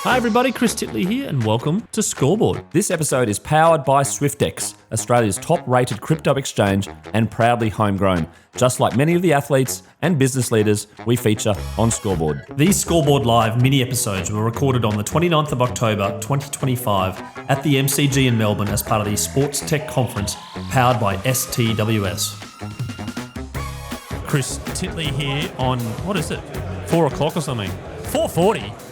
Hi everybody, Chris Titley here and welcome to Scoreboard. This episode is powered by Swyftx, Australia's top-rated crypto exchange and proudly homegrown, just like many of the athletes and business leaders we feature on Scoreboard. These Scoreboard Live mini episodes were recorded on the 29th of October 2025 at the MCG in Melbourne as part of the Sports Tech Conference powered by STWS. Chris Titley here on, 4 o'clock or something? 4:40?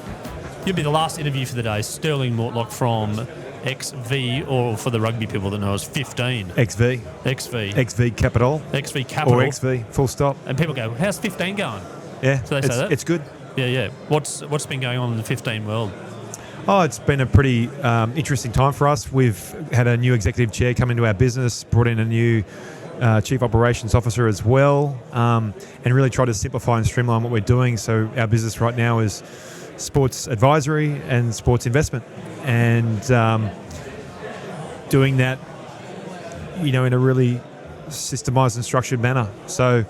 You'll be the last interview for the day. Stirling Mortlock from XV, or for the rugby people that know us, 15. XV Capital. XV Capital. Or XV, full stop. And people go, how's 15 going? Yeah, So they say that? it's good. Yeah. What's been going on in the 15 world? Oh, it's been a pretty interesting time for us. We've had a new executive chair come into our business, brought in a new chief operations officer as well, and really tried to simplify and streamline what we're doing. So our business right now is sports advisory and sports investment, and doing that, in a really systemized and structured manner. So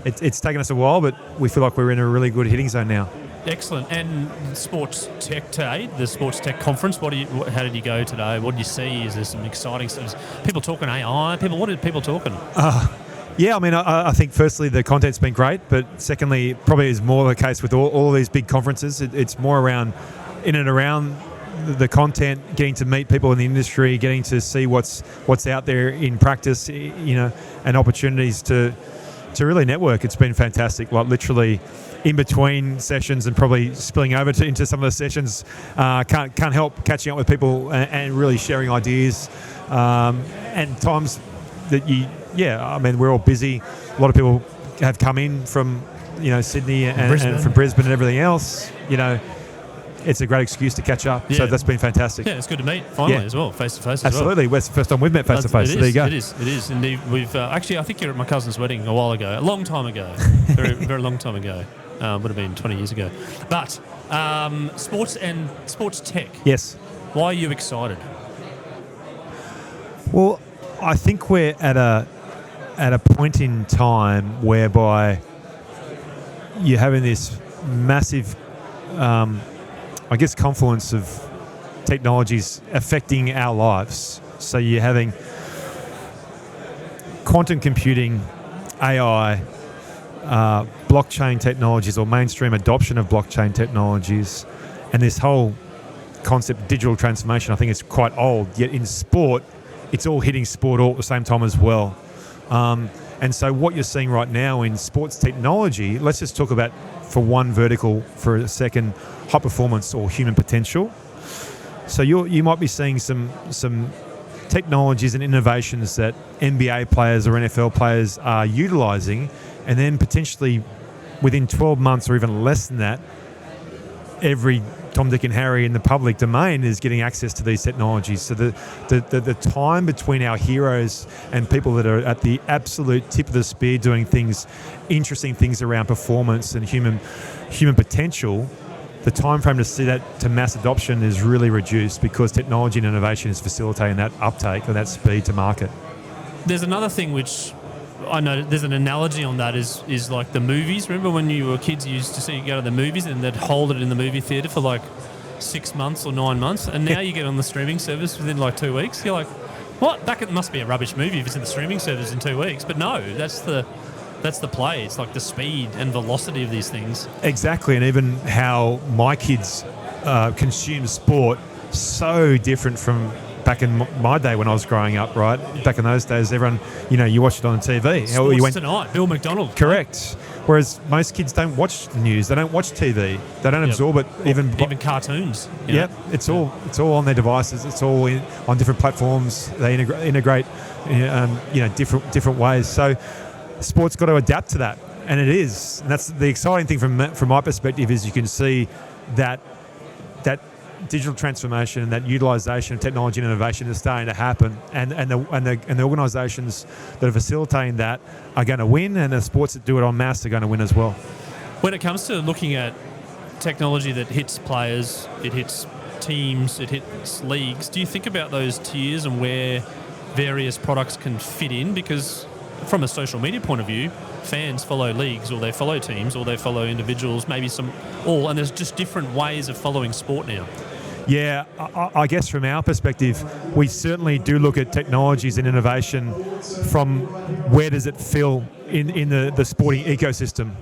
it's taken us a while, but we feel like we're in a really good hitting zone now. Excellent. And Sports Tech today, the Sports Tech Conference, how did you go today? What did you see? Is there some exciting stuff? People talking AI? What are people talking? Yeah, I think firstly the content's been great, but secondly, probably is more the case with all these big conferences. It's more around the content, getting to meet people in the industry, getting to see what's out there in practice, and opportunities to really network. It's been fantastic. Like literally in between sessions and probably spilling over into some of the sessions, can't help catching up with people and really sharing ideas, and times that we're all busy. A lot of people have come in from, Sydney and from Brisbane and everything else. It's a great excuse to catch up. Yeah. So that's been fantastic. Yeah, it's good to meet finally as well, face to face. Absolutely. Well. It's the first time we've met face to face. So there you go. It is. Indeed, we've actually, I think you're at my cousin's wedding a while ago, a long time ago, very very long time ago. Would have been 20 years ago. But sports and sports tech. Yes. Why are you excited? Well, I think we're at a point in time whereby you're having this massive, confluence of technologies affecting our lives. So you're having quantum computing, AI, blockchain technologies, or mainstream adoption of blockchain technologies, and this whole concept of digital transformation. I think it's quite old, yet in sport, it's all hitting sport all at the same time as well. And so what you're seeing right now in sports technology, let's just talk about for one vertical for a second, high performance or human potential. So you might be seeing some technologies and innovations that NBA players or NFL players are utilising, and then potentially within 12 months or even less than that, every Tom, Dick and Harry in the public domain is getting access to these technologies. So the time between our heroes and people that are at the absolute tip of the spear doing interesting things around performance and human potential, the time frame to see that to mass adoption is really reduced because technology and innovation is facilitating that uptake or that speed to market. There's another thing which I know there's an analogy on that is like the movies. Remember when you were kids, you used to go to the movies and they'd hold it in the movie theatre for like 6 months or 9 months, and now you get on the streaming service within like 2 weeks. You're like, what? That must be a rubbish movie if it's in the streaming service in 2 weeks. But no, that's the play. It's like the speed and velocity of these things. Exactly, and even how my kids consume sport, so different from back in my day when I was growing up, right? Back in those days, everyone, you watched it on TV. Sports Tonight, Bill McDonald. Correct. Whereas most kids don't watch the news. They don't watch TV. They don't absorb it. Even cartoons. Yep. It's all on their devices. It's all on different platforms. They integrate, different ways. So sport's got to adapt to that, and it is. And that's the exciting thing from my perspective is you can see that digital transformation and that utilisation of technology and innovation is starting to happen, and the organisations that are facilitating that are going to win, and the sports that do it en masse are going to win as well. When it comes to looking at technology that hits players, it hits teams, it hits leagues, do you think about those tiers and where various products can fit in? Because from a social media point of view, fans follow leagues, or they follow teams, or they follow individuals, maybe and there's just different ways of following sport now. Yeah, I guess from our perspective, we certainly do look at technologies and innovation from where does it fill in the sporting ecosystem.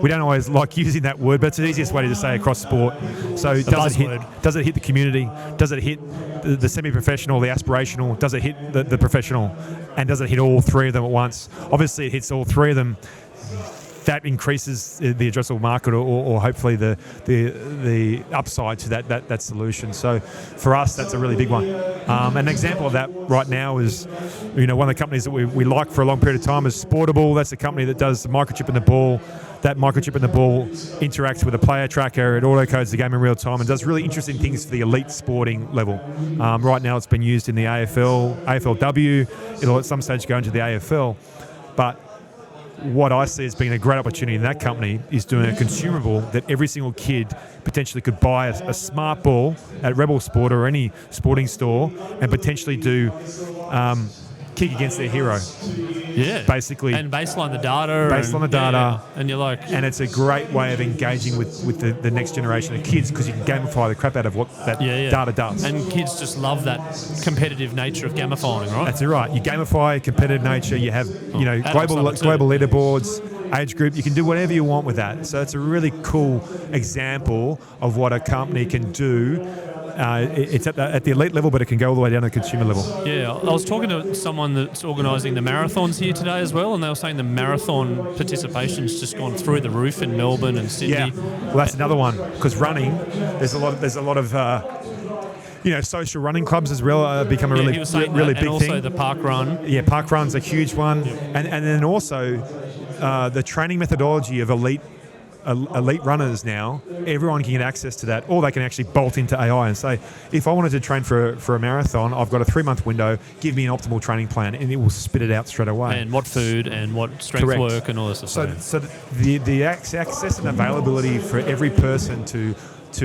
We don't always like using that word, but it's the easiest way to say across sport. So does it hit the community? Does it hit the semi-professional, the aspirational? Does it hit the professional? And does it hit all three of them at once? Obviously, it hits all three of them. That increases the addressable market, or hopefully the upside to that solution. So for us, that's a really big one. An example of that right now is, one of the companies that we like for a long period of time is Sportable. That's a company that does the microchip in the ball. That microchip in the ball interacts with a player tracker. It auto-codes the game in real time and does really interesting things for the elite sporting level. Right now, it's been used in the AFL, AFLW. It'll at some stage go into the AFL. But what I see as being a great opportunity in that company is doing a consumable that every single kid potentially could buy a smart ball at Rebel Sport or any sporting store and potentially do kick against their hero. Yeah. Basically. And baseline the data. Yeah. And you're like... And it's a great way of engaging with the next generation of kids, because you can gamify the crap out of what that data does. And kids just love that competitive nature of gamifying, right? That's it, right. You gamify competitive nature. You have, global leaderboards, age group. You can do whatever you want with that. So it's a really cool example of what a company can do. It's at the elite level, but it can go all the way down to the consumer level. Yeah, I was talking to someone that's organising the marathons here today as well, and they were saying the marathon participation's just gone through the roof in Melbourne and Sydney. Yeah, well, that's another one, because running, there's a lot of social running clubs has become a really big thing. And also the park run. Yeah, park run's a huge one, and then also the training methodology of elite runners now, everyone can get access to that, or they can actually bolt into AI and say, if I wanted to train for a marathon, I've got a 3-month window, give me an optimal training plan, and it will spit it out straight away. And what food and what strength work and all this stuff. So the access and availability for every person to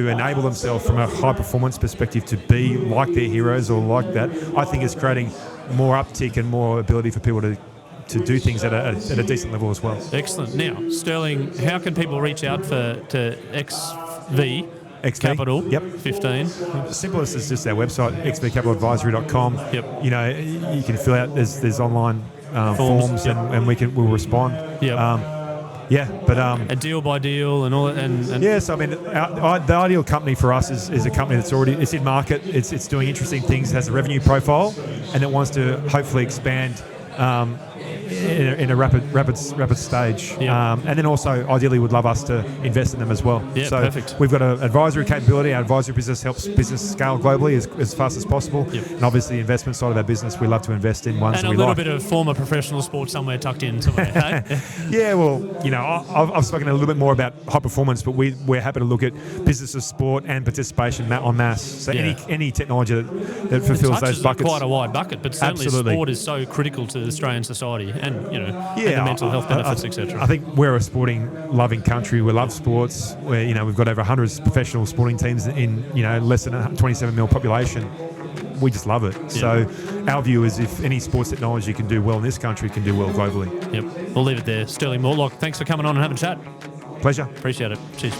enable themselves from a high performance perspective to be like their heroes or like that, I think is creating more uptick and more ability for people to do things at a decent level as well. Excellent. Now, Stirling, how can people reach out to XV Capital? Yep. 15. The simplest is just our website, xvcapitaladvisory.com. Yep. You can fill out. There's online forms, yep. and we'll respond. Yep. A deal by deal and all that. And yes, I mean, the ideal company for us is a company that's it's in market. It's doing interesting things, has a revenue profile, and it wants to hopefully expand. In a rapid stage, and then also ideally would love us to invest in them as well. Yeah, so perfect. We've got an advisory capability. Our advisory business helps business scale globally as fast as possible. Yep. And obviously, the investment side of our business, we love to invest in ones and that we like. And a like. little bit of former professional sport somewhere tucked in somewhere. Hey? Yeah, well, I've spoken a little bit more about high performance, but we're happy to look at business of sport and participation en masse. So any technology that fulfills those buckets. Quite a wide bucket, but certainly Absolutely. Sport is so critical to Australian society, and and the mental health benefits, etc. I think we're a sporting loving country. We love sports. We've got over 100 professional sporting teams in less than a 27 million population. We just love it. Yeah. So our view is if any sports technology can do well in this country, it can do well globally. Yep. We'll leave it there. Stirling Mortlock, thanks for coming on and having a chat. Pleasure. Appreciate it. Cheers.